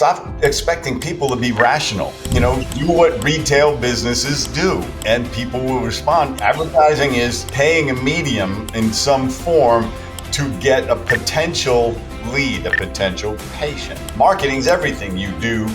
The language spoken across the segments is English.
Stop expecting people to be rational. Do what retail businesses do, and people will respond. Advertising is paying a medium in some form to get a potential lead, a potential patient. Marketing's everything you do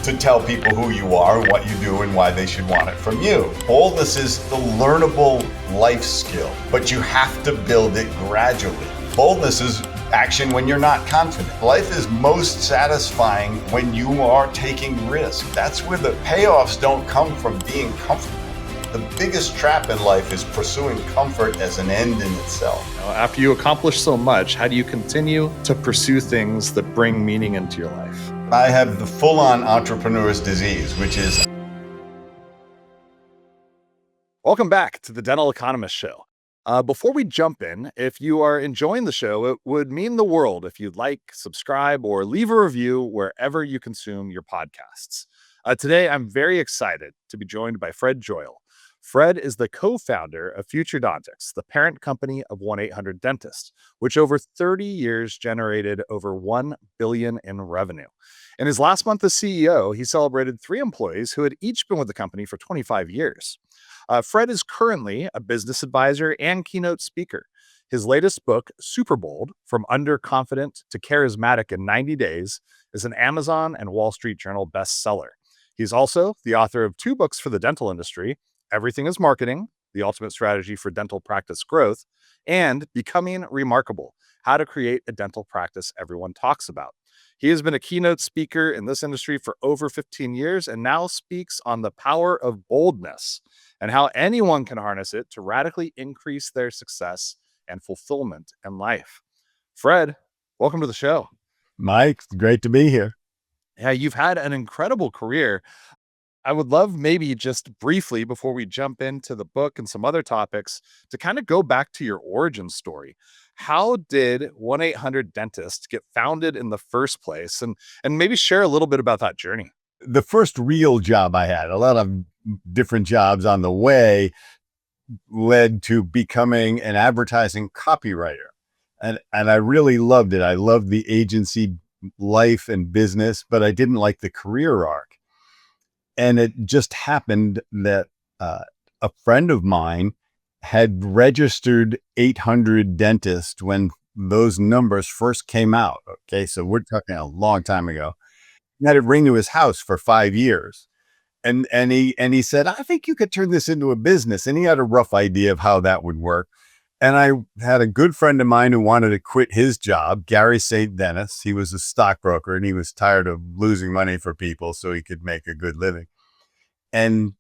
to tell people who you are, what you do, and why they should want it from you. Boldness is the learnable life skill, but you have to build it gradually. Boldness is action when you're not confident. Life is most satisfying when you are taking risks. That's where the payoffs don't come from being comfortable. The biggest trap in life is pursuing comfort as an end in itself. After you accomplish so much, how do you continue to pursue things that bring meaning into your life? I have the full-on entrepreneur's disease, which is... Welcome back to the Dental Economist Show. Before we jump in, if you are enjoying the show, it would mean the world if you'd like, subscribe, or leave a review wherever you consume your podcasts. Today, I'm very excited to be joined by Fred Joyal. Fred is the co-founder of Futuredontics, the parent company of 1-800-DENTIST, which over 30 years generated over $1 billion in revenue. In his last month as CEO, he celebrated 3 employees who had each been with the company for 25 years. Fred is currently a business advisor and keynote speaker. His latest book, Superbold, From Underconfident to Charismatic in 90 Days, is an Amazon and Wall Street Journal bestseller. He's also the author of 2 books for the dental industry, Everything is Marketing, The Ultimate Strategy for Dental Practice Growth, and Becoming Remarkable, How to Create a Dental Practice Everyone Talks About. He has been a keynote speaker in this industry for over 15 years and now speaks on the power of boldness and how anyone can harness it to radically increase their success and fulfillment in life. Fred, welcome to the show. Mike, it's great to be here. Yeah, you've had an incredible career. I would love maybe just briefly, before we jump into the book and some other topics, to kind of go back to your origin story. How did 1-800-DENTIST get founded in the first place? And maybe share a little bit about that journey. The first real job I had, a lot of different jobs on the way, led to becoming an advertising copywriter. And I really loved it. I loved the agency life and business, but I didn't like the career arc. And it just happened that a friend of mine had registered 800 dentists when those numbers first came out. Okay, so we're talking a long time ago. He had it ring to his house for 5 years. And he said, I think you could turn this into a business. And he had a rough idea of how that would work. And I had a good friend of mine who wanted to quit his job, Gary St. Dennis. He was a stockbroker and he was tired of losing money for people so he could make a good living. And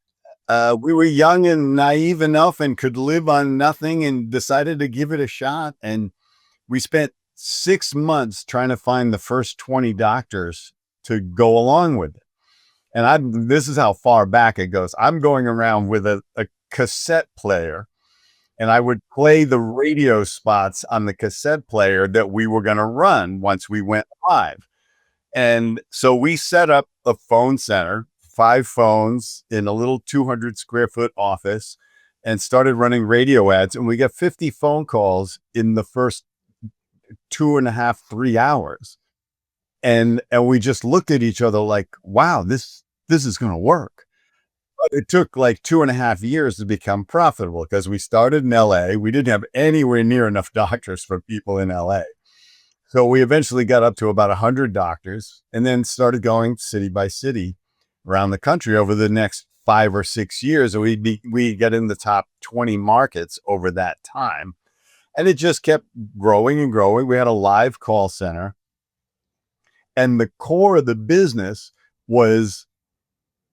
we were young and naive enough and could live on nothing and decided to give it a shot. And we spent 6 months trying to find the first 20 doctors to go along with it. And this is how far back it goes. I'm going around with a cassette player, and I would play the radio spots on the cassette player that we were going to run once we went live. And so we set up a phone center, 5 phones in a little 200 square foot office, and started running radio ads. And we got 50 phone calls in the first 2.5, 3 hours. And we just looked at each other like, wow, this is going to work. But it took like 2.5 years to become profitable because we started in LA. We didn't have anywhere near enough doctors for people in LA. So we eventually got up to about 100 doctors and then started going city by city around the country over the next 5 or 6 years. And we get in the top 20 markets over that time. And it just kept growing and growing. We had a live call center. And the core of the business was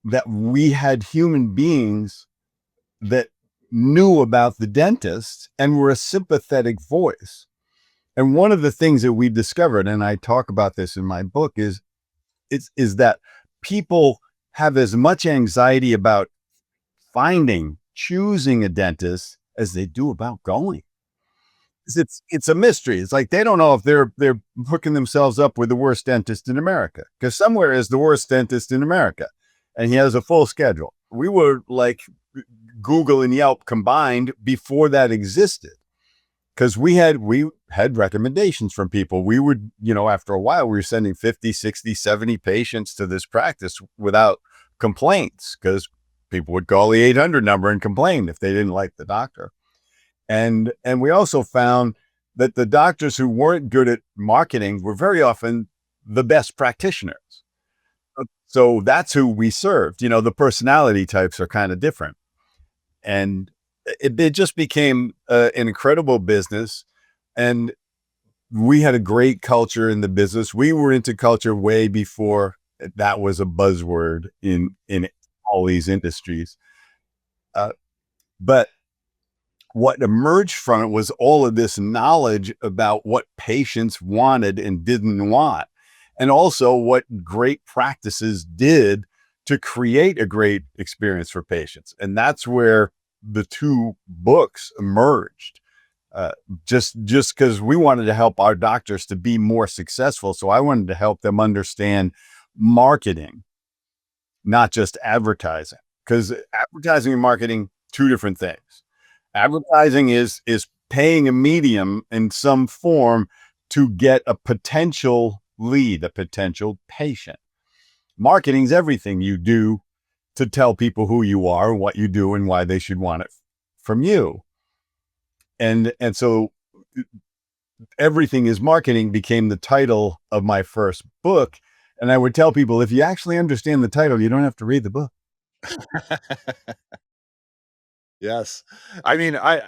that we had human beings that knew about the dentist and were a sympathetic voice. And one of the things that we discovered, and I talk about this in my book, is that people have as much anxiety about choosing a dentist as they do about going. It's a mystery. It's like they don't know if they're hooking themselves up with the worst dentist in America, because somewhere is the worst dentist in America, and he has a full schedule. We were like Google and Yelp combined before that existed, because we had recommendations from people. We would, after a while, we were sending 50, 60, 70 patients to this practice without complaints, because people would call the 800 number and complain if they didn't like the doctor. And we also found that the doctors who weren't good at marketing were very often the best practitioners. So that's who we served. The personality types are kind of different. And it just became an incredible business. And we had a great culture in the business. We were into culture way before that was a buzzword in all these industries. But what emerged from it was all of this knowledge about what patients wanted and didn't want, and also what great practices did to create a great experience for patients. And that's where the two books emerged. Just because we wanted to help our doctors to be more successful. So I wanted to help them understand marketing, not just advertising, because advertising and marketing, two different things. Advertising is paying a medium in some form to get a potential lead, a potential patient. Marketing is everything you do to tell people who you are, what you do, and why they should want it from you. And so Everything is Marketing became the title of my first book. And I would tell people, if you actually understand the title, you don't have to read the book. Yes. I mean, I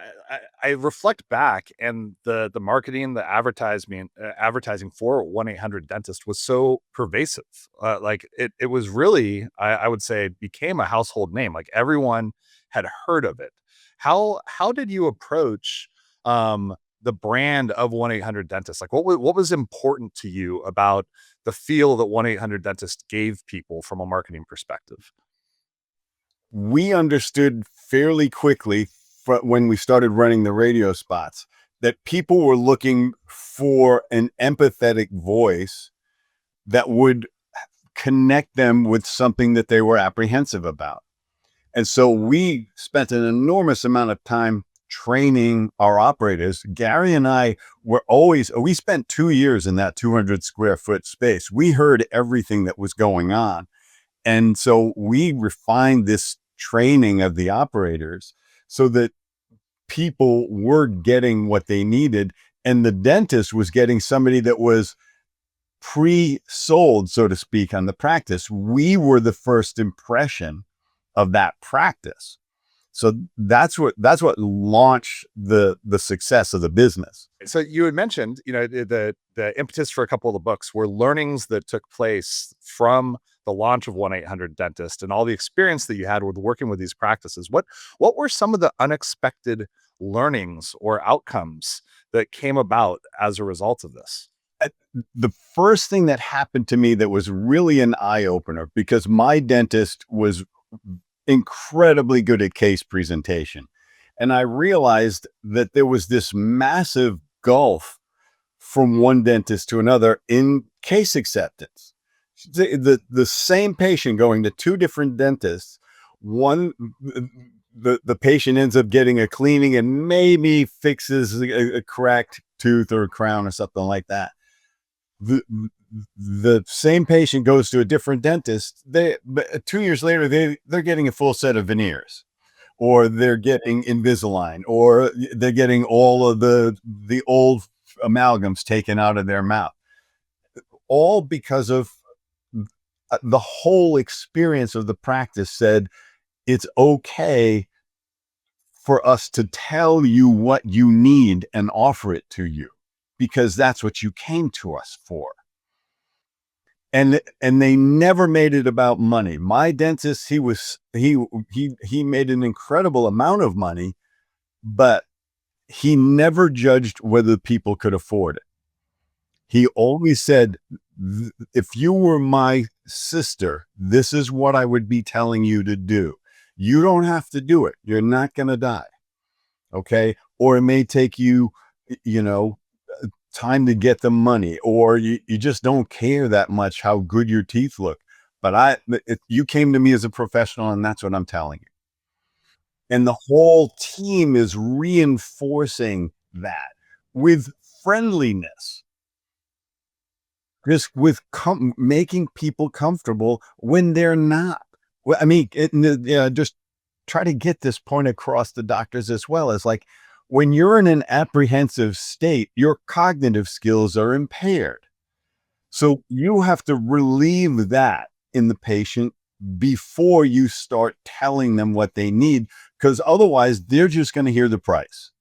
reflect back, and the marketing, the advertising for 1-800-Dentist was so pervasive. Like it was really, I would say, it became a household name. Like everyone had heard of it. How did you approach the brand of 1-800-Dentist? Like what was important to you about the feel that 1-800-Dentist gave people from a marketing perspective? We understood fairly quickly when we started running the radio spots that people were looking for an empathetic voice that would connect them with something that they were apprehensive about. And so we spent an enormous amount of time training our operators. Gary and I we spent 2 years in that 200 square foot space. We heard everything that was going on. And so we refined this training of the operators so that people were getting what they needed, and the dentist was getting somebody that was pre-sold, so to speak, on the practice. We were the first impression of that practice. So that's what launched the success of the business. So you had mentioned, the impetus for a couple of the books were learnings that took place from the launch of 1-800-Dentist and all the experience that you had with working with these practices. What were some of the unexpected learnings or outcomes that came about as a result of this? The first thing that happened to me that was really an eye-opener, because my dentist was incredibly good at case presentation. And I realized that there was this massive gulf from one dentist to another in case acceptance. The same patient going to two different dentists, the patient ends up getting a cleaning and maybe fixes a cracked tooth or a crown or something like that. The same patient goes to a different dentist. 2 years later, they're getting a full set of veneers, or they're getting Invisalign, or they're getting all of the old amalgams taken out of their mouth, all because of the whole experience of the practice said it's okay for us to tell you what you need and offer it to you, because that's what you came to us for. And they never made it about money. My dentist, he made an incredible amount of money, but he never judged whether people could afford it. He always said, if you were my sister, this is what I would be telling you to do. You don't have to do it. You're not going to die. Okay. Or it may take you, time to get the money, or you just don't care that much how good your teeth look. But you came to me as a professional, and that's what I'm telling you. And the whole team is reinforcing that. with friendliness, just with making people comfortable when they're not. Well, I mean, just try to get this point across to doctors as well, as like when you're in an apprehensive state, your cognitive skills are impaired. So you have to relieve that in the patient before you start telling them what they need, because otherwise they're just going to hear the price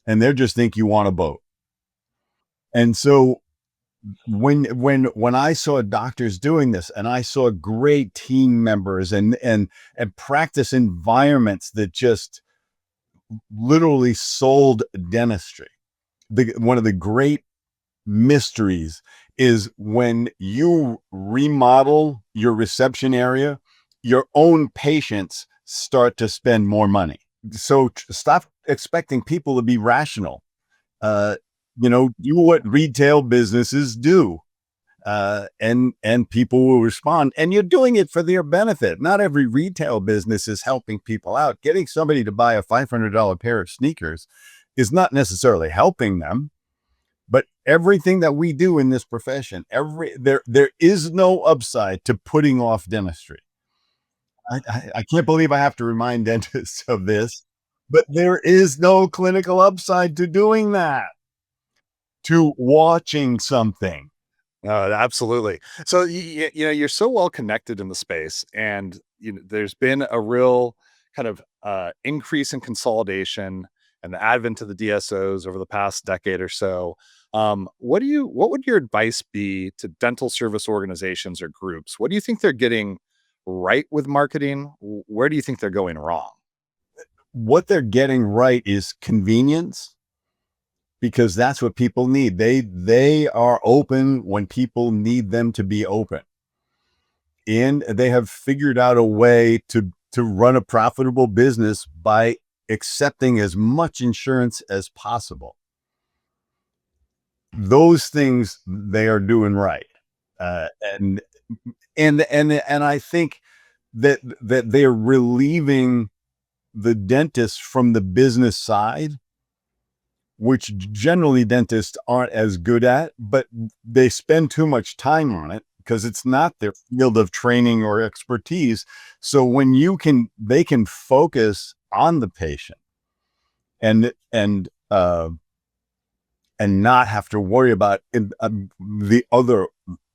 and they'll just think you want a boat. And so when I saw doctors doing this, and I saw great team members and practice environments that just literally sold dentistry. One of the great mysteries is when you remodel your reception area, your own patients start to spend more money. So stop expecting people to be rational. Uh, do what retail businesses do. And people will respond, and you're doing it for their benefit. Not every retail business is helping people out. Getting somebody to buy a $500 pair of sneakers is not necessarily helping them. But everything that we do in this profession, there is no upside to putting off dentistry. I can't believe I have to remind dentists of this, but there is no clinical upside to doing that, to watching something. Absolutely. So you're so well connected in the space, and there's been a real kind of increase in consolidation and the advent of the DSOs over the past decade or so. What would your advice be to dental service organizations or groups? What do you think they're getting right with marketing? Where do you think they're going wrong? What they're getting right is convenience, because that's what people need. They are open when people need them to be open. And they have figured out a way to run a profitable business by accepting as much insurance as possible. Those things they are doing right. And I think that they're relieving the dentist from the business side, which generally dentists aren't as good at, but they spend too much time on it because it's not their field of training or expertise. So when they can focus on the patient and not have to worry about the other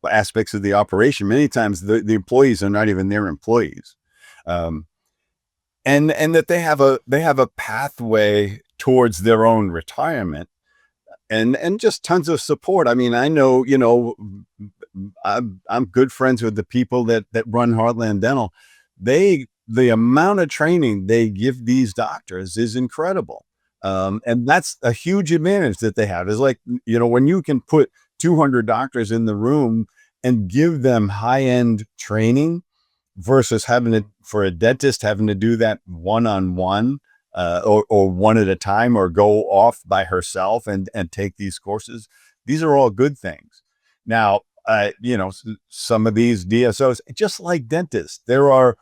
aspects of the operation. Many times the employees are not even their employees. And that they have a pathway towards their own retirement, and just tons of support. I mean, I know, I'm good friends with the people that run Heartland Dental. The amount of training they give these doctors is incredible. And that's a huge advantage that they have, is like, when you can put 200 doctors in the room and give them high-end training versus for a dentist having to do that one-on-one, or one at a time, or go off by herself and take these courses. These are all good things. Now, some of these DSOs, just like dentists, there are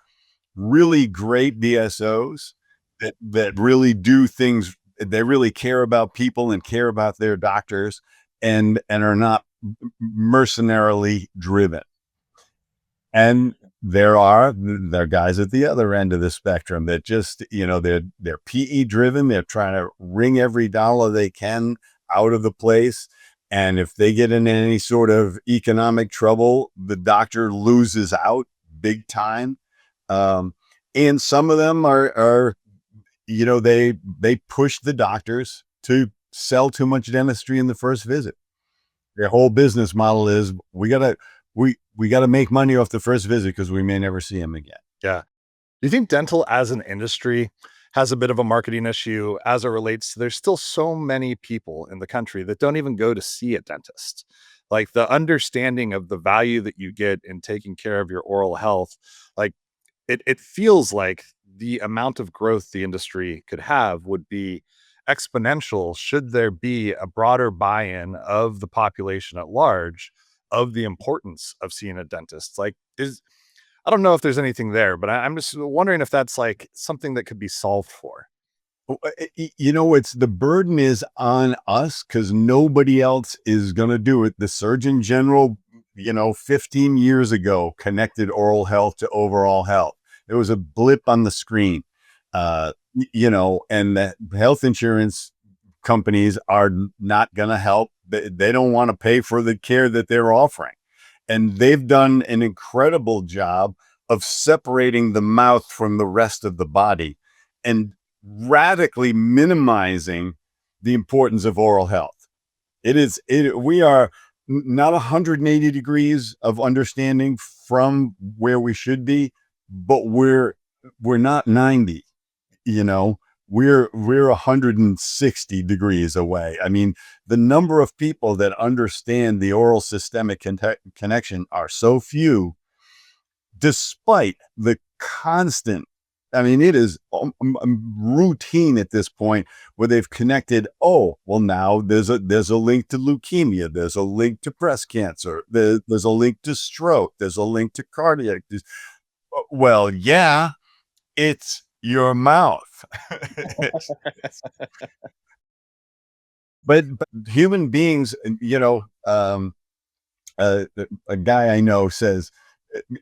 really great DSOs that really do things. They really care about people and care about their doctors, and are not mercenarily driven. And there are guys at the other end of the spectrum that just, they're PE driven. They're trying to wring every dollar they can out of the place. And if they get in any sort of economic trouble, the doctor loses out big time. And some of them are they push the doctors to sell too much dentistry in the first visit. Their whole business model is, we gotta make money off the first visit because we may never see them again. Yeah. Do you think dental as an industry has a bit of a marketing issue as it relates to, there's still so many people in the country that don't even go to see a dentist? Like, the understanding of the value that you get in taking care of your oral health, like it feels like the amount of growth the industry could have would be exponential should there be a broader buy-in of the population at large of the importance of seeing a dentist. Like, I don't know if there's anything there, but I'm just wondering if that's like something that could be solved for. It's the burden is on us because nobody else is going to do it. The Surgeon General, 15 years ago, connected oral health to overall health. There was a blip on the screen, and the health insurance companies are not going to help. They don't want to pay for the care that they're offering. And they've done an incredible job of separating the mouth from the rest of the body and radically minimizing the importance of oral health. We are not 180 degrees of understanding from where we should be, but we're not 90, we're 160 degrees away. I mean, the number of people that understand the oral systemic connection are so few, despite the constant, it is routine at this point where they've connected, now there's a link to leukemia, there's a link to breast cancer, there's a link to stroke, there's a link to cardiac disease. Well, yeah, it's your mouth. but human beings, a guy I know says,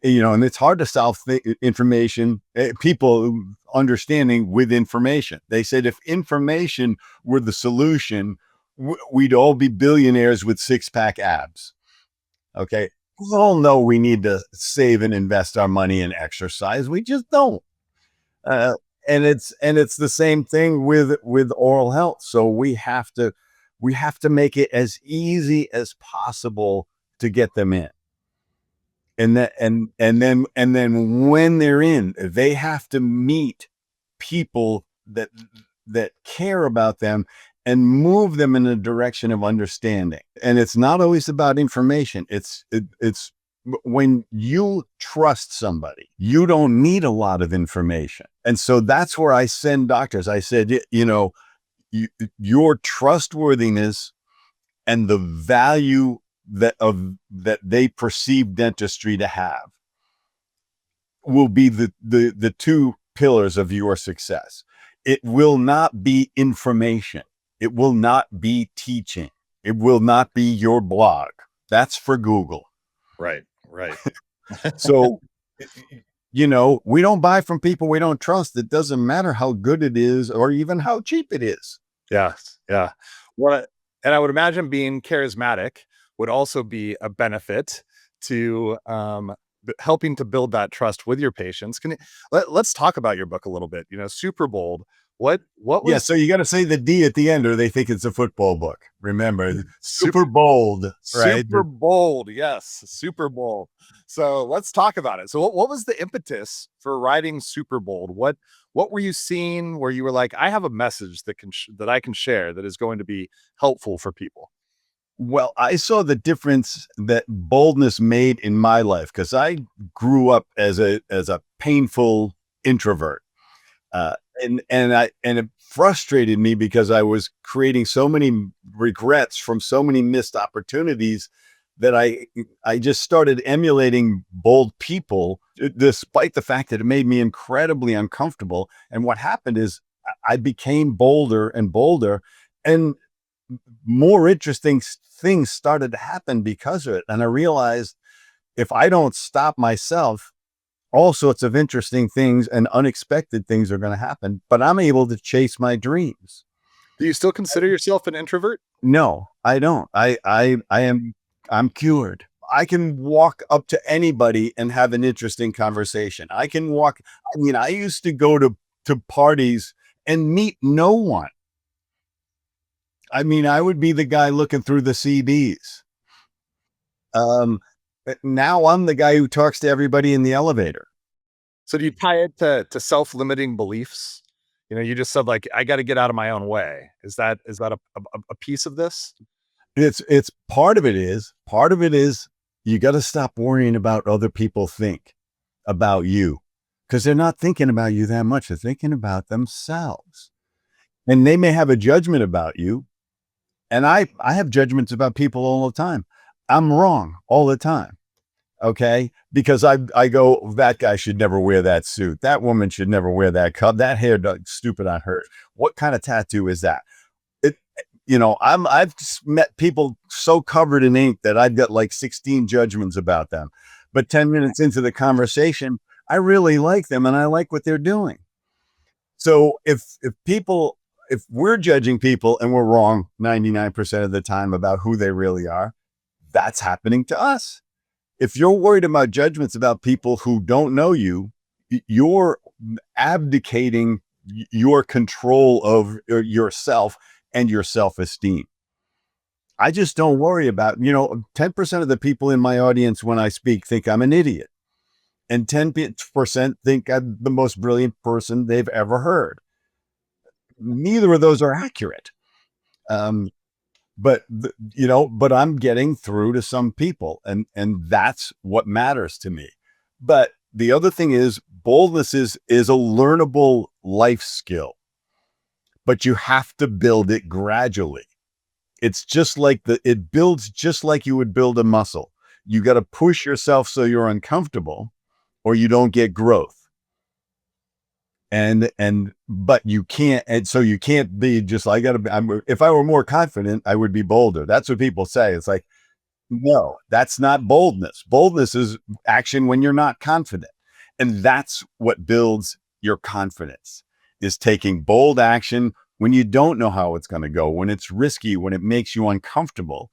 and it's hard to solve information, people understanding with information. They said if information were the solution, we'd all be billionaires with six-pack abs. Okay. We all know we need to save and invest our money in exercise. We just don't. And it's the same thing with oral health. So we have to make it as easy as possible to get them in. And then when they're in, they have to meet people that care about them and move them in a direction of understanding. And it's not always about information. It's when you trust somebody, you don't need a lot of information. And so that's where I send doctors. I said, your trustworthiness and the value that they perceive dentistry to have will be the two pillars of your success. It will not be information. It will not be teaching. It will not be your blog. That's for Google. Right. So, we don't buy from people we don't trust. It doesn't matter how good it is or even how cheap it is. Yes. Yeah. And I would imagine being charismatic would also be a benefit to helping to build that trust with your patients. Let's talk about your book a little bit. Superbold. What was? Yeah, so you got to say the D at the end, or they think it's a football book. Remember, Superbold, right? Superbold, yes, Superbold. So let's talk about it. So what was the impetus for writing Superbold? What were you seeing where you were like, I have a message that I can share that is going to be helpful for people? Well, I saw the difference that boldness made in my life because I grew up as a painful introvert, and it frustrated me because I was creating so many regrets from so many missed opportunities that I just started emulating bold people, despite the fact that it made me incredibly uncomfortable. And what happened is I became bolder and bolder, and more interesting things started to happen because of it. And I realized if I don't stop myself, all sorts of interesting things and unexpected things are going to happen, but I'm able to chase my dreams. Do you still consider yourself an introvert? No, I don't. I'm cured. I can walk up to anybody and have an interesting conversation. I used to go to parties and meet no one. I would be the guy looking through the CDs. Now I'm the guy who talks to everybody in the elevator. So do you tie it to self-limiting beliefs? You just said like, I got to get out of my own way. Is that a piece of this? It's part of it is you got to stop worrying about other people think about you, because they're not thinking about you that much. They're thinking about themselves, and they may have a judgment about you. And I have judgments about people all the time. I'm wrong all the time. Okay. Because I go, that guy should never wear that suit. That woman should never wear that cup. That hair looks stupid on her. What kind of tattoo is that? It, I've met people so covered in ink that I've got like 16 judgments about them. But 10 minutes into the conversation, I really like them and I like what they're doing. So if we're judging people and we're wrong 99% of the time about who they really are, that's happening to us. If you're worried about judgments about people who don't know you, you're abdicating your control of yourself and your self-esteem. I just don't worry about, 10% of the people in my audience when I speak think I'm an idiot. And 10% think I'm the most brilliant person they've ever heard. Neither of those are accurate. But I'm getting through to some people, and that's what matters to me. But the other thing is, boldness is a learnable life skill, but you have to build it gradually. It's just like it builds just like you would build a muscle. You got to push yourself so you're uncomfortable, or you don't get growth. But you can't, and so you can't be just like, if I were more confident, I would be bolder. That's what people say. It's like, no, that's not boldness. Boldness is action when you're not confident. And that's what builds your confidence, is taking bold action when you don't know how it's going to go, when it's risky, when it makes you uncomfortable,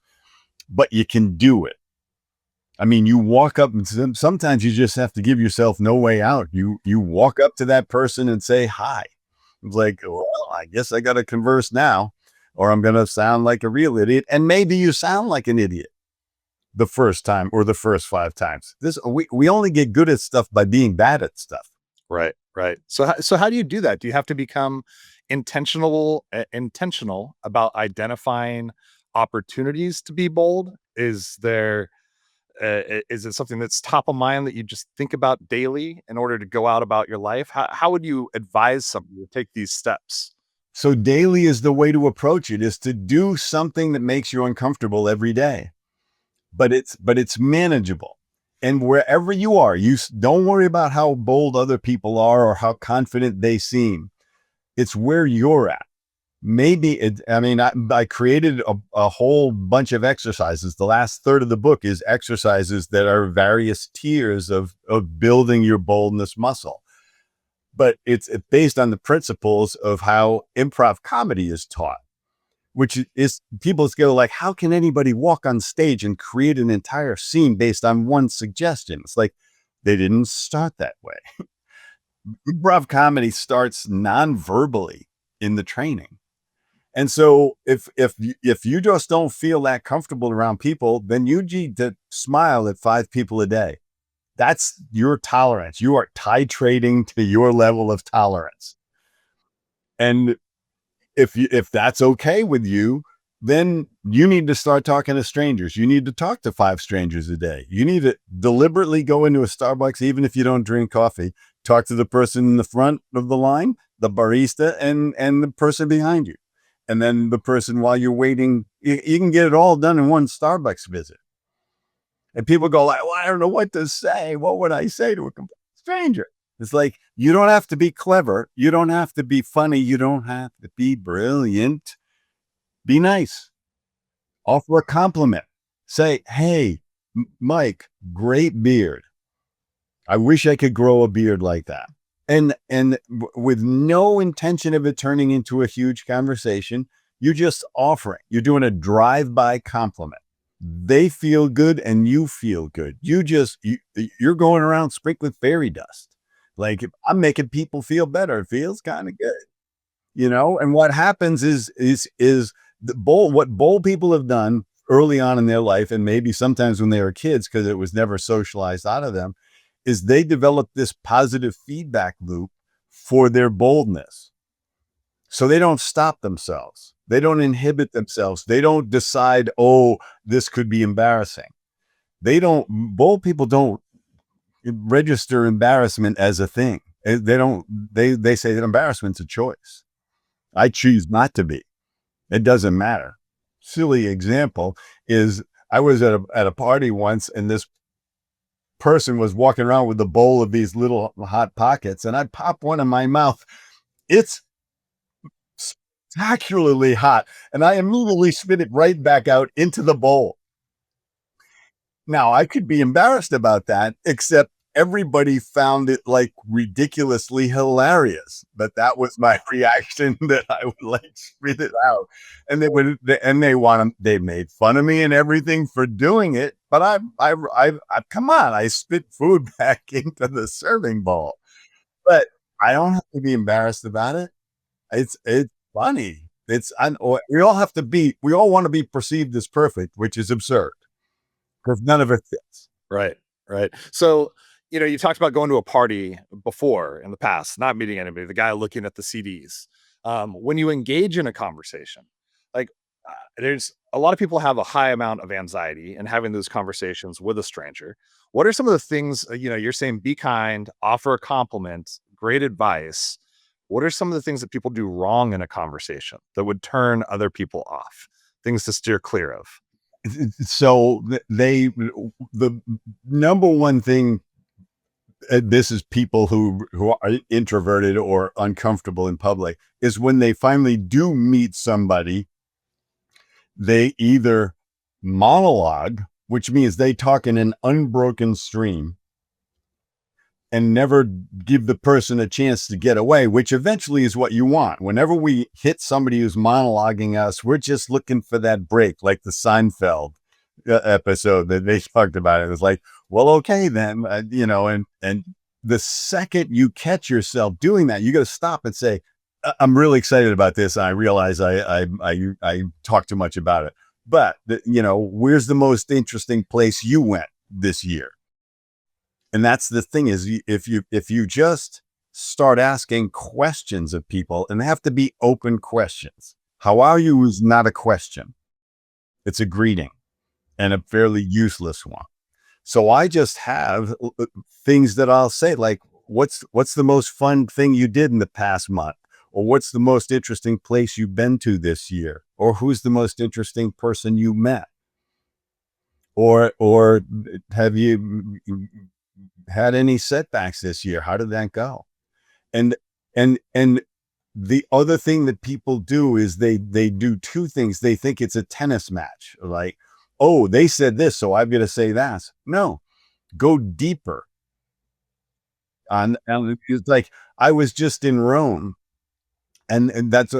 but you can do it. I mean, you walk up and sometimes you just have to give yourself no way out. You walk up to that person and say hi. It's like, well, I guess I got to converse now, or I'm going to sound like a real idiot. And maybe you sound like an idiot the first time or the first 5 times. We only get good at stuff by being bad at stuff. Right. So how do you do that? Do you have to become intentional about identifying opportunities to be bold? Is it something that's top of mind that you just think about daily in order to go out about your life? How would you advise somebody to take these steps? So daily is the way to approach it, is to do something that makes you uncomfortable every day, but it's manageable. And wherever you are, you don't worry about how bold other people are or how confident they seem. It's where you're at. I created a whole bunch of exercises. The last third of the book is exercises that are various tiers of building your boldness muscle. But it's based on the principles of how improv comedy is taught, which is, people go like, how can anybody walk on stage and create an entire scene based on one suggestion? It's like, they didn't start that way. Improv comedy starts non-verbally in the training. And so if you just don't feel that comfortable around people, then you need to smile at 5 people a day. That's your tolerance. You are titrating to your level of tolerance. And if that's okay with you, then you need to start talking to strangers. You need to talk to 5 strangers a day. You need to deliberately go into a Starbucks, even if you don't drink coffee, talk to the person in the front of the line, the barista, and the person behind you. And then the person while you're waiting. You can get it all done in one Starbucks visit. And people go like, well, I don't know what to say. What would I say to a complete stranger? It's like, you don't have to be clever. You don't have to be funny. You don't have to be brilliant. Be nice. Offer a compliment. Say, hey, Mike, great beard. I wish I could grow a beard like that. And with no intention of it turning into a huge conversation, you're just offering. You're doing a drive-by compliment. They feel good and you feel good. You're going around sprinkling fairy dust. Like, I'm making people feel better. It feels kind of good, And what happens is what bold people have done early on in their life, and maybe sometimes when they were kids, because it was never socialized out of them, is they develop this positive feedback loop for their boldness. So they don't stop themselves. They don't inhibit themselves. They don't decide, oh, this could be embarrassing. Bold people don't register embarrassment as a thing. They say that embarrassment's a choice. I choose not to be. It doesn't matter. Silly example is, I was at a party once, and this person was walking around with a bowl of these little hot pockets, and I pop one in my mouth. It's spectacularly hot, and I immediately spit it right back out into the bowl. Now, I could be embarrassed about that, except everybody found it like ridiculously hilarious. But that was my reaction, that I would like spit it out. And they made fun of me and everything for doing it. But I come on, I spit food back into the serving bowl. But I don't have to be embarrassed about it. It's funny. We all want to be perceived as perfect, which is absurd, because none of it fits. Right. Right. So, you talked about going to a party before in the past, not meeting anybody, the guy looking at the CDs. When you engage in a conversation, like there's a lot of people have a high amount of anxiety in having those conversations with a stranger. What are some of the things, you're saying be kind, offer a compliment, great advice. What are some of the things that people do wrong in a conversation that would turn other people off? Things to steer clear of. So the number one thing, this is people who are introverted or uncomfortable in public, is when they finally do meet somebody, they either monologue, which means they talk in an unbroken stream and never give the person a chance to get away, which eventually is what you want. Whenever we hit somebody who's monologuing us, we're just looking for that break, like the Seinfeld episode that they talked about. It was like, well, okay, then, and the second you catch yourself doing that, you got to stop and say, I'm really excited about this. I realize I talk too much about it, but where's the most interesting place you went this year? And that's the thing, is if you just start asking questions of people, and they have to be open questions. How are you is not a question. It's a greeting, and a fairly useless one. So I just have things that I'll say, like, what's the most fun thing you did in the past month? Or what's the most interesting place you've been to this year? Or who's the most interesting person you met? Or have you had any setbacks this year? How did that go? And the other thing that people do is they do two things. They think it's a tennis match, like, oh, they said this, so I'm going to say that. No, go deeper. And it's like, I was just in Rome. And that's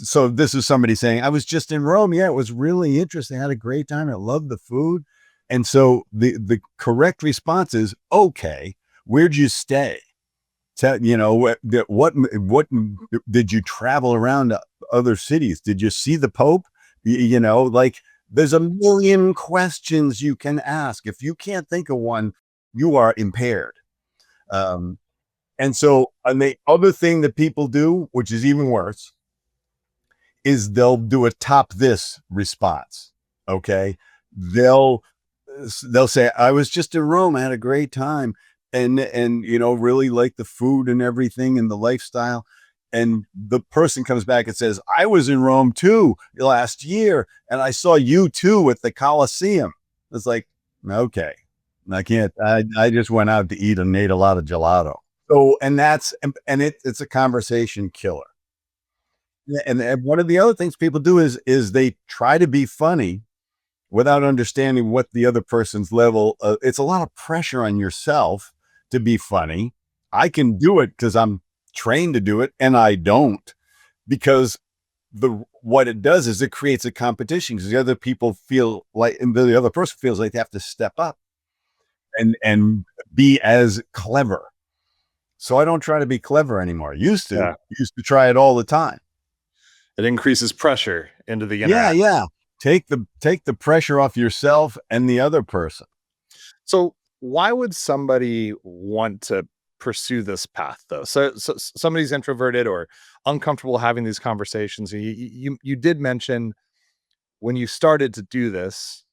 so this is somebody saying, I was just in Rome. Yeah, it was really interesting. I had a great time. I loved the food. And so the correct response is, okay, where'd you stay? What did you travel around other cities? Did you see the Pope? Like, there's a million questions you can ask. If you can't think of one, you are impaired. And the other thing that people do, which is even worse, is they'll do a top this response. Okay. They'll say, I was just in Rome. I had a great time. And really like the food and everything and the lifestyle. And the person comes back and says, I was in Rome too last year, and I saw you too at the Colosseum. It's like, okay, I can't, I just went out to eat and ate a lot of gelato. So, it's a conversation killer. And one of the other things people do is they try to be funny without understanding what the other person's level. It's a lot of pressure on yourself to be funny. I can do it because I'm trained to do it, and I don't, because what it does is it creates a competition, because the other people feel like, and the other person feels like they have to step up and be as clever. So I don't try to be clever anymore. Used to try it all the time. It increases pressure into the interaction. Yeah. Take the pressure off yourself and the other person. So why would somebody want to pursue this path, though? So somebody's introverted or uncomfortable having these conversations. You did mention when you started to do this,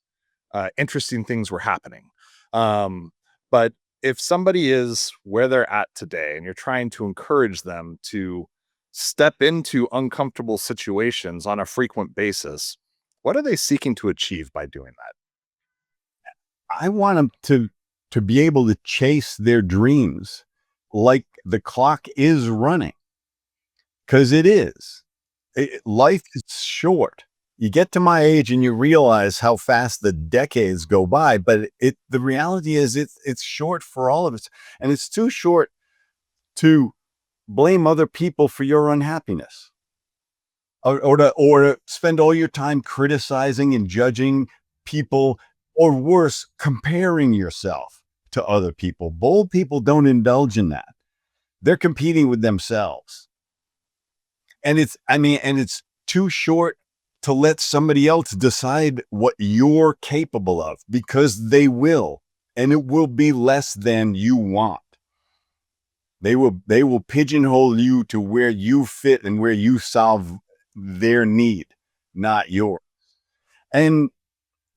interesting things were happening. But if somebody is where they're at today and you're trying to encourage them to step into uncomfortable situations on a frequent basis, what are they seeking to achieve by doing that? I want them to to be able to chase their dreams like the clock is running, because it is. Life is short. You get to my age and you realize how fast the decades go by, but the reality is it's short for all of us, and it's too short to blame other people for your unhappiness, or to spend all your time criticizing and judging people, or worse, comparing yourself to other people. Bold people don't indulge in that. They're competing with themselves. And it's too short to let somebody else decide what you're capable of, because they will, and it will be less than you want. They will pigeonhole you to where you fit and where you solve their need, not yours. And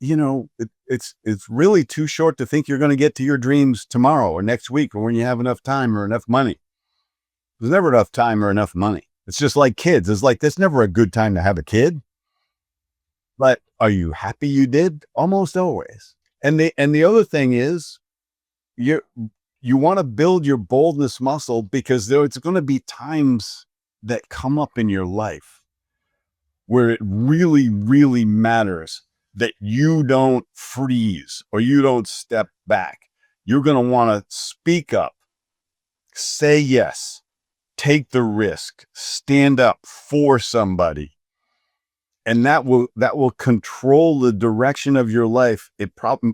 it's really too short to think you're going to get to your dreams tomorrow or next week, or when you have enough time or enough money. There's never enough time or enough money. It's just like kids. It's like, there's never a good time to have a kid. But are you happy you did? Almost always. And the other thing is, you want to build your boldness muscle, because there's going to be times that come up in your life where it really, really matters that you don't freeze or you don't step back. You're going to want to speak up, say yes, take the risk, stand up for somebody. And that will control the direction of your life,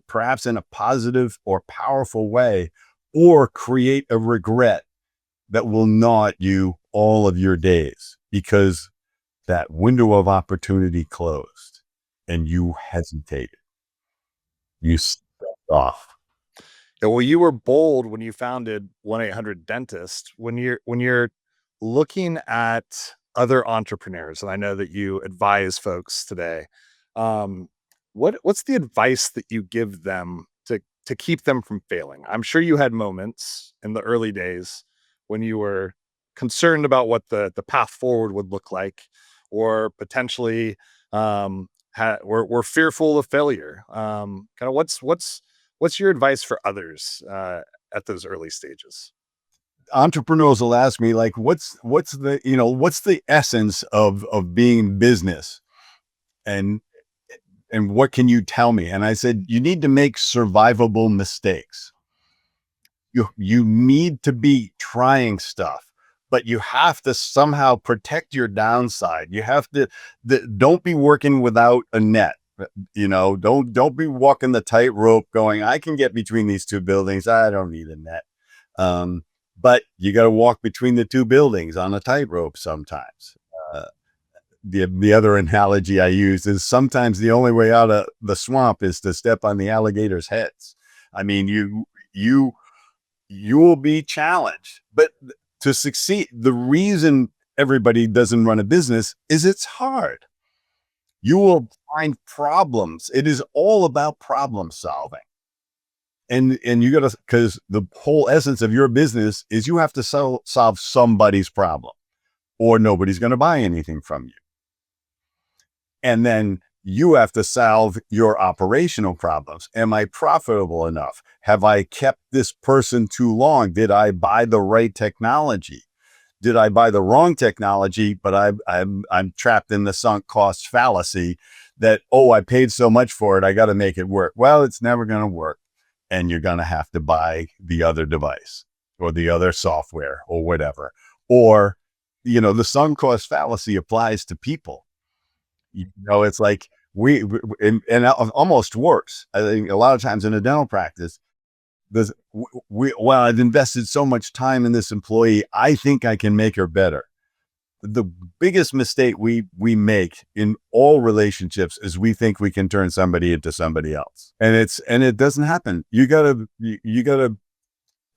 perhaps in a positive or powerful way, or create a regret that will gnaw at you all of your days, because that window of opportunity closed and you hesitated. You stepped off. Yeah, well, you were bold when you founded 1-800-DENTIST. When you're looking at other entrepreneurs, and I know that you advise folks today, what's the advice that you give them to keep them from failing? I'm sure you had moments in the early days when you were concerned about what the path forward would look like, or potentially were fearful of failure. Kind of what's your advice for others at those early stages? Entrepreneurs will ask me, like, what's the essence of being in business, and what can you tell me? And I said, you need to make survivable mistakes. You need to be trying stuff, but you have to somehow protect your downside. You have to, don't be working without a net. Don't be walking the tightrope going, I can get between these two buildings, I don't need a net. But you got to walk between the two buildings on a tightrope sometimes. The other analogy I use is, sometimes the only way out of the swamp is to step on the alligators' heads. I mean, you will be challenged, but to succeed, the reason everybody doesn't run a business is it's hard. You will find problems. It is all about problem solving. And you got to, because the whole essence of your business is you have to solve somebody's problem, or nobody's going to buy anything from you. And then you have to solve your operational problems. Am I profitable enough? Have I kept this person too long? Did I buy the right technology? Did I buy the wrong technology, but I'm trapped in the sunk cost fallacy that, I paid so much for it, I got to make it work. Well, it's never going to work. And you're going to have to buy the other device or the other software or whatever. Or, the sunk cost fallacy applies to people. It's like and almost worse. I think a lot of times in a dental practice, I've invested so much time in this employee, I think I can make her better. The biggest mistake we make in all relationships is we think we can turn somebody into somebody else, and it doesn't happen. You gotta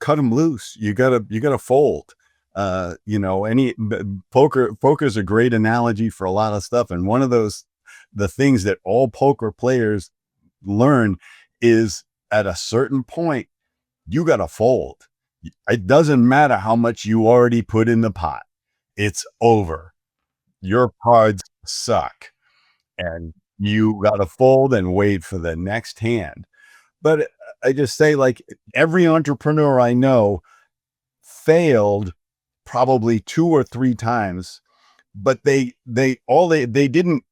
cut them loose. You gotta fold. Poker's a great analogy for a lot of stuff, and one of the things that all poker players learn is, at a certain point, you gotta fold. It doesn't matter how much you already put in the pot. It's over. Your cards suck, and you got to fold and wait for the next hand. But I just say, like, every entrepreneur I know failed probably 2 or 3 times, but they didn't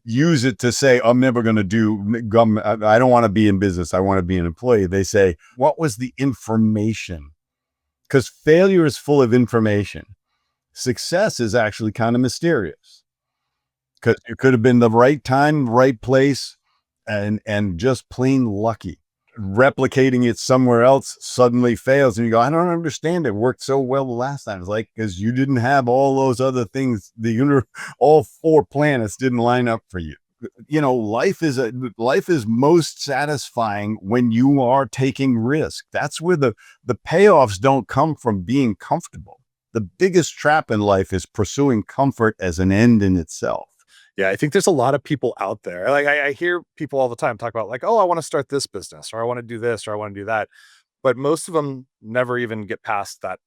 use it to say, I'm never going to do gum. I don't want to be in business. I want to be an employee. They say, what was the information? Because failure is full of information. Success is actually kind of mysterious, because you could have been the right time, right place, and just plain lucky. Replicating it somewhere else suddenly fails, and you go, I don't understand. It worked so well the last time. It's like, because you didn't have all those other things. All 4 planets didn't line up for you. Life is most satisfying when you are taking risk. That's where the payoffs don't come from being comfortable. The biggest trap in life is pursuing comfort as an end in itself. Yeah, I think there's a lot of people out there. Like I hear people all the time talk about like, oh, I want to start this business, or I want to do this, or I want to do that. But most of them never even get past that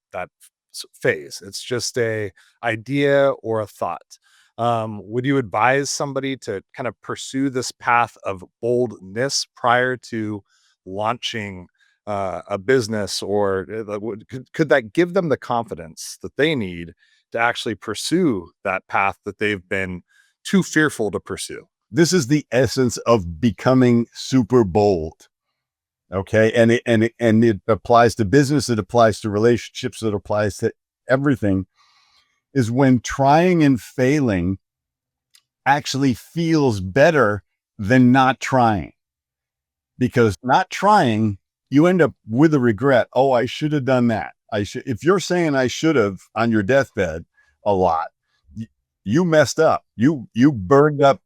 phase. It's just a idea or a thought. Would you advise somebody to kind of pursue this path of boldness prior to launching a business, or could that give them the confidence that they need to actually pursue that path that they've been too fearful to pursue? This is the essence of becoming super bold. Okay. And it applies to business. It applies to relationships. It applies to everything. Is when trying and failing actually feels better than not trying, because not trying, you end up with a regret. Oh, I should have done that. If you're saying I should have on your deathbed a lot, you messed up. You burned up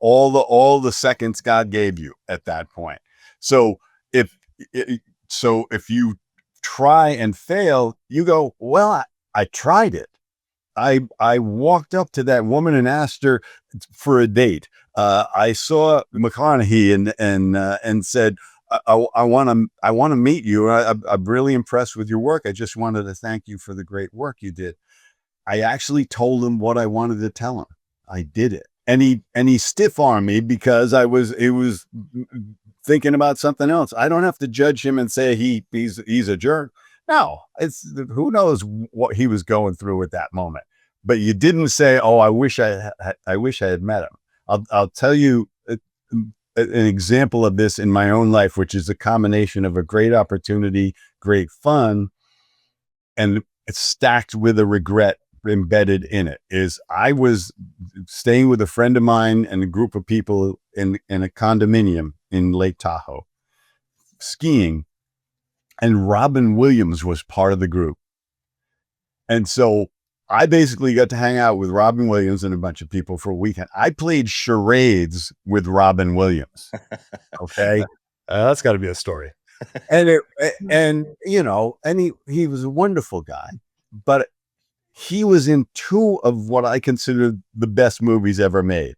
all the seconds God gave you at that point. So if you try and fail, you go, well, I tried it. I walked up to that woman and asked her for a date. I saw McConaughey and said, I want to meet you. I'm really impressed with your work. I just wanted to thank you for the great work you did. I actually told him what I wanted to tell him. I did it. And he stiff armed me because it was thinking about something else. I don't have to judge him and say he's a jerk. No, it's who knows what he was going through at that moment. But you didn't say, "Oh, I wish I had met him." I'll tell you an example of this in my own life, which is a combination of a great opportunity, great fun, and it's stacked with a regret embedded in it. Is I was staying with a friend of mine and a group of people in a condominium in Lake Tahoe, skiing, and Robin Williams was part of the group. And so I basically got to hang out with Robin Williams and a bunch of people for a weekend. I played charades with Robin Williams. Okay. That's got to be a story. And he was a wonderful guy, but he was in 2 of what I consider the best movies ever made,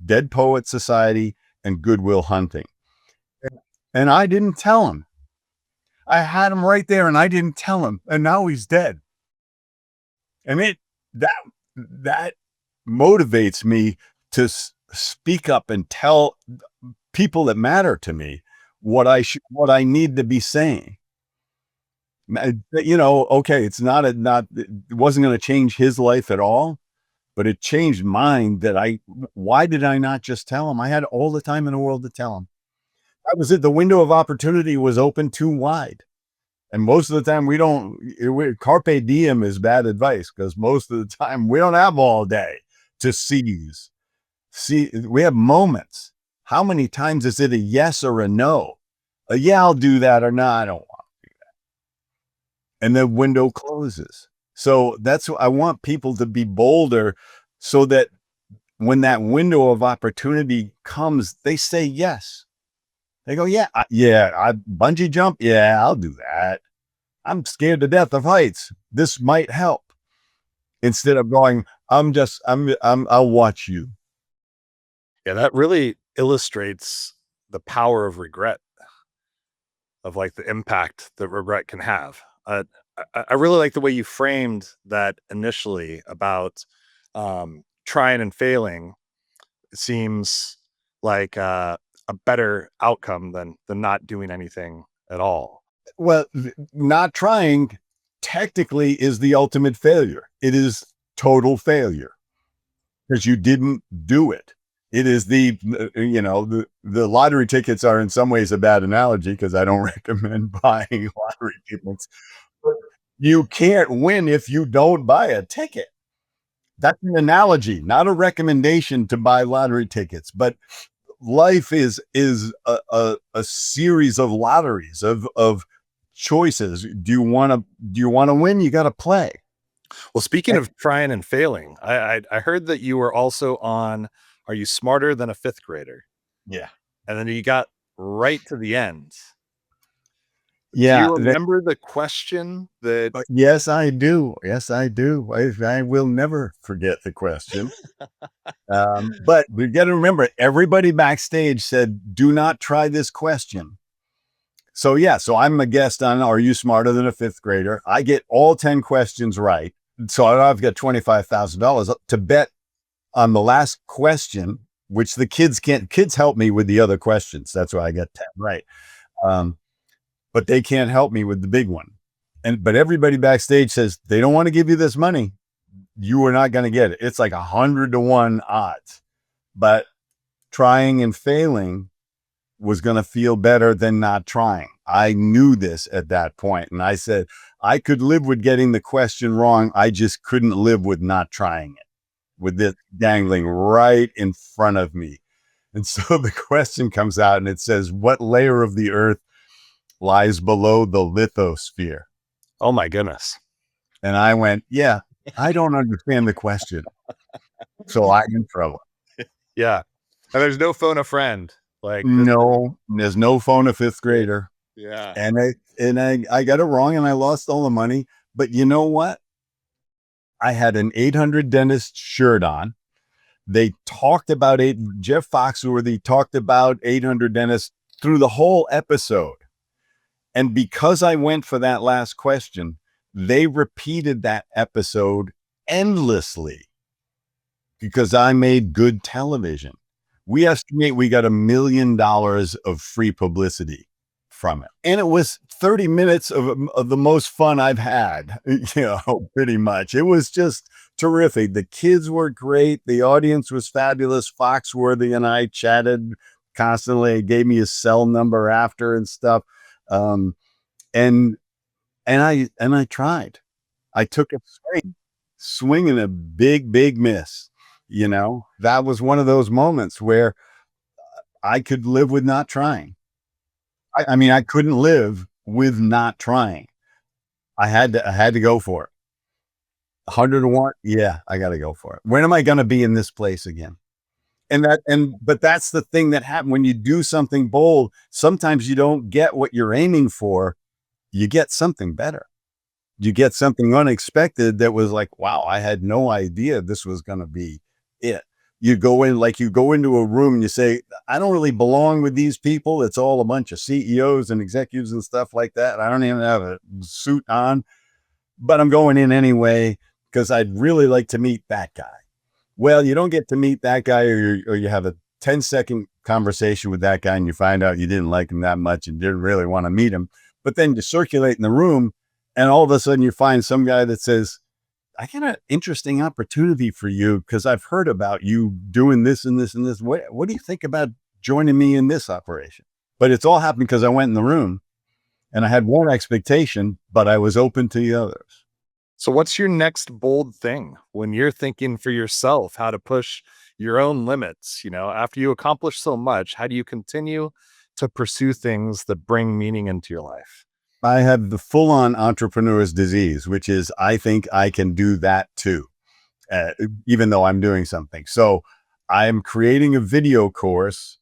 Dead Poet Society and Good Will Hunting. And I didn't tell him. I had him right there and I didn't tell him. And now he's dead. And that motivates me to speak up and tell people that matter to me what I need to be saying. Okay, it wasn't going to change his life at all, but it changed mine. Why did I not just tell him? I had all the time in the world to tell him. That was it. The window of opportunity was open too wide. And most of the time carpe diem is bad advice, because most of the time we don't have all day to seize. We have moments. How many times is it a yes or a no? A yeah, I'll do that, or no, I don't want to do that. And the window closes. So that's what I want people to be bolder, so that when that window of opportunity comes, they say yes. They go, I bungee jump. Yeah, I'll do that. I'm scared to death of heights. This might help. Instead of going, I'll watch you. Yeah, that really illustrates the power of regret, of like the impact that regret can have. I really like the way you framed that initially about trying and failing. It seems like a a better outcome than not doing anything at all. Well, not trying technically is the ultimate failure. It is total failure because you didn't do it. It is the lottery tickets are in some ways a bad analogy because I don't recommend buying lottery tickets. But you can't win if you don't buy a ticket. That's an analogy, not a recommendation to buy lottery tickets. But life is a series of lotteries of choices. Do you want to win? You got to play. Well, speaking of trying and failing, I heard that you were also on Are You Smarter Than a Fifth Grader? Yeah. And then you got right to the end. Yeah. Do you remember the question that Yes, I do. Yes, I do. I will never forget the question. But we got to remember, everybody backstage said, do not try this question. So I'm a guest on Are You Smarter Than a Fifth Grader? I get all 10 questions right. So I've got $25,000 to bet on the last question, which the kids help me with the other questions. That's why I got 10 right. But they can't help me with the big one. But everybody backstage says they don't want to give you this money. You are not going to get it. It's like 100-1 odds. But trying and failing was going to feel better than not trying. I knew this at that point. And I said, I could live with getting the question wrong. I just couldn't live with not trying it, with it dangling right in front of me. And so the question comes out and it says, what layer of the earth lies below the lithosphere? Oh my goodness. And I went, yeah, I don't understand the question. So I'm in trouble. Yeah. And there's no phone a friend. Like no, there's no phone a fifth grader. Yeah. And I got it wrong and I lost all the money. But you know what? I had an 800 dentist shirt on. They talked about Jeff Foxworthy talked about 800 dentists through the whole episode. And because I went for that last question, they repeated that episode endlessly because I made good television. We estimate we got $1 million of free publicity from it. And it was 30 minutes of the most fun I've had, pretty much. It was just terrific. The kids were great. The audience was fabulous. Foxworthy and I chatted constantly. He gave me his cell number after and stuff. And I tried. I took a swing and a big miss. That was one of those moments where I could live with not trying. I mean, I couldn't live with not trying. I had to go for it. 100-1. Yeah, I got to go for it. When am I going to be in this place again? But that's the thing that happened when you do something bold. Sometimes you don't get what you're aiming for. You get something better. You get something unexpected that was like, wow, I had no idea this was going to be it. You go into a room and you say, I don't really belong with these people. It's all a bunch of CEOs and executives and stuff like that. I don't even have a suit on, but I'm going in anyway because I'd really like to meet that guy. Well, you don't get to meet that guy or you have a 10-second conversation with that guy and you find out you didn't like him that much and didn't really want to meet him. But then you circulate in the room and all of a sudden you find some guy that says, I got an interesting opportunity for you because I've heard about you doing this and this and this. What do you think about joining me in this operation? But it's all happened because I went in the room and I had one expectation, but I was open to the others. So what's your next bold thing when you're thinking for yourself how to push your own limits? After you accomplish so much, how do you continue to pursue things that bring meaning into your life? I have the full-on entrepreneur's disease, which is I think I can do that too, even though I'm doing something. So I'm creating a video course,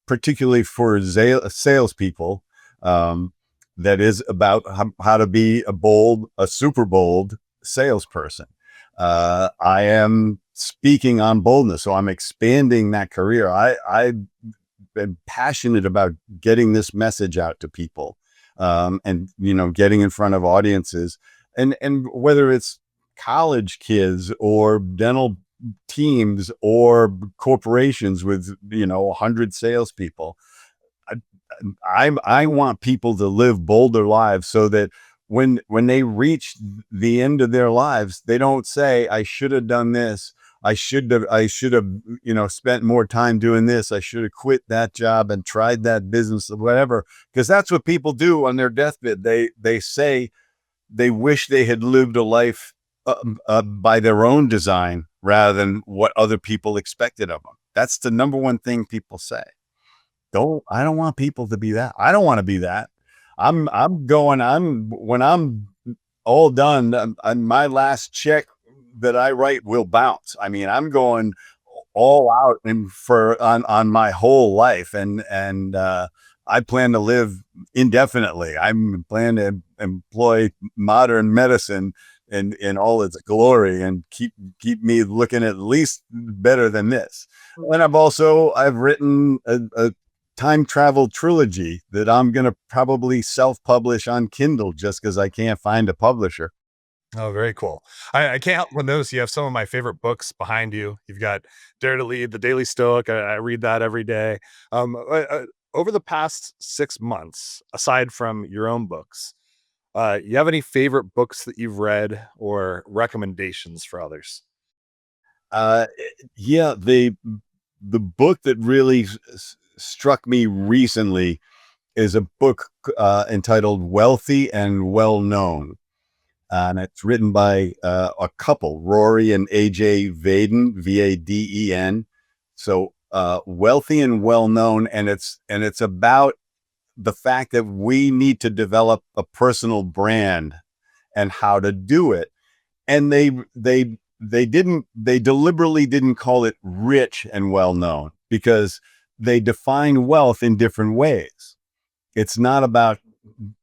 particularly for salespeople, that is about how to be a super bold salesperson. I am speaking on boldness, so I'm expanding that career. I've been passionate about getting this message out to people. And getting in front of audiences and whether it's college kids or dental teams or corporations with, 100 salespeople. I want people to live bolder lives so that when they reach the end of their lives, they don't say, I should have done this. I should have, spent more time doing this. I should have quit that job and tried that business or whatever. Because that's what people do on their deathbed. They say they wish they had lived a life by their own design rather than what other people expected of them. That's the number one thing people say. I don't want people to be that. I don't want to be that. When I'm all done, my last check that I write will bounce. I mean, I'm going all out on my whole life, and I plan to live indefinitely. I'm planning to employ modern medicine in all its glory and keep me looking at least better than this. And I've written a time travel trilogy that I'm going to probably self-publish on Kindle just because I can't find a publisher. Oh, very cool. I can't help but notice you have some of my favorite books behind you. You've got Dare to Lead, The Daily Stoic. I read that every day. Over the past 6 months, aside from your own books, you have any favorite books that you've read or recommendations for others? Yeah, the book that really struck me recently is a book entitled Wealthy and Well Known. And it's written by a couple, Rory and AJ Vaden, Vaden. So Wealthy and Well Known, and it's about the fact that we need to develop a personal brand and how to do it. And they deliberately didn't call it rich and well known because they define wealth in different ways. It's not about,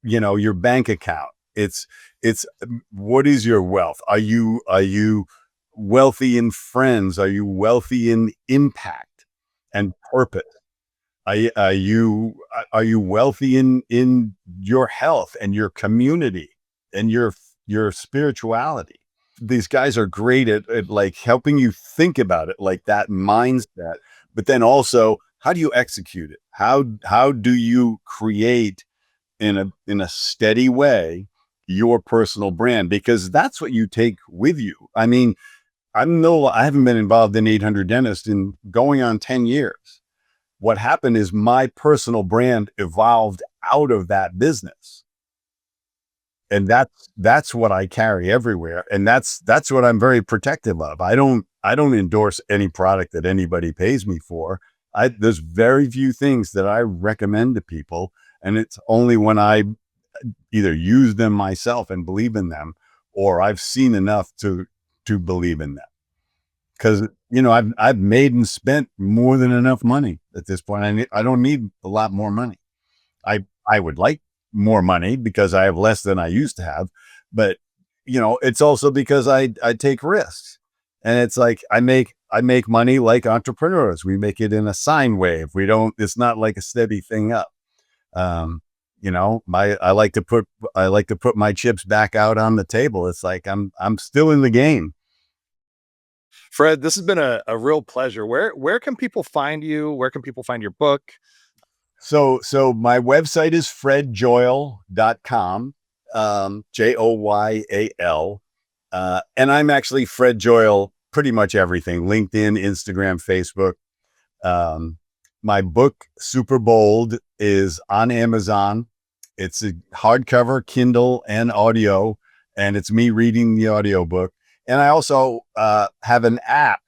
your bank account. It's what is your wealth? Are you wealthy in friends? Are you wealthy in impact and purpose? Are you wealthy in your health and your community and your spirituality? These guys are great at like helping you think about it, like that mindset, but then also how do you execute it? How do you create in a steady way your personal brand? Because that's what you take with you. I mean, I haven't been involved in 800 Dentists in going on 10 years. What happened is my personal brand evolved out of that business. And that's what I carry everywhere. And that's what I'm very protective of. I don't endorse any product that anybody pays me for. There's very few things that I recommend to people. And it's only when I either use them myself and believe in them, or I've seen enough to believe in them. Because, I've made and spent more than enough money at this point. I don't need a lot more money. I would like more money because I have less than I used to have. But, it's also because I take risks. And it's like I make money like entrepreneurs. We make it in a sine wave. It's not like a steady thing up. I like to put my chips back out on the table. It's like I'm still in the game. Fred, this has been a real pleasure. Where can people find you? Where can people find your book? So my website is fredjoyal.com, Joyal. And I'm actually Fred Joyal, pretty much everything, LinkedIn, Instagram, Facebook. My book, Superbold, is on Amazon. It's a hardcover, Kindle, and audio, and it's me reading the audiobook. And I also have an app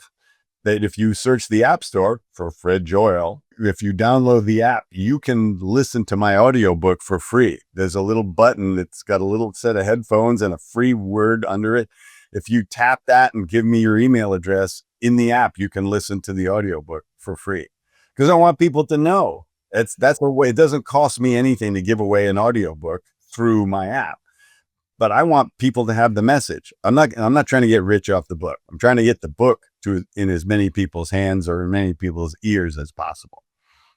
that if you search the App Store for Fred Joyal, if you download the app, you can listen to my audiobook for free. There's a little button that's got a little set of headphones and a free word under it. If you tap that and give me your email address in the app, you can listen to the audiobook for free. Because I want people to know that's the way. It doesn't cost me anything to give away an audiobook through my app. But I want people to have the message. I'm not trying to get rich off the book. I'm trying to get the book in as many people's hands or in many people's ears as possible.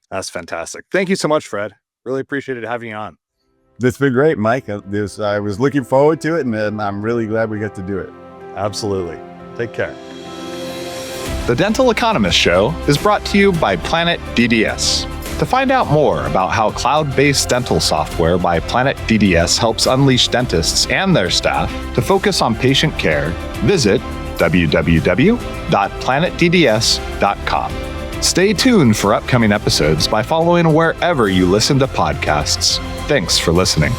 That's fantastic. Thank you so much, Fred. Really appreciated having you on. It's been great, Mike. I was looking forward to it, and I'm really glad we got to do it. Absolutely. Take care. The Dental Economist Show is brought to you by Planet DDS. To find out more about how cloud-based dental software by Planet DDS helps unleash dentists and their staff to focus on patient care, visit www.planetdds.com. Stay tuned for upcoming episodes by following wherever you listen to podcasts. Thanks for listening.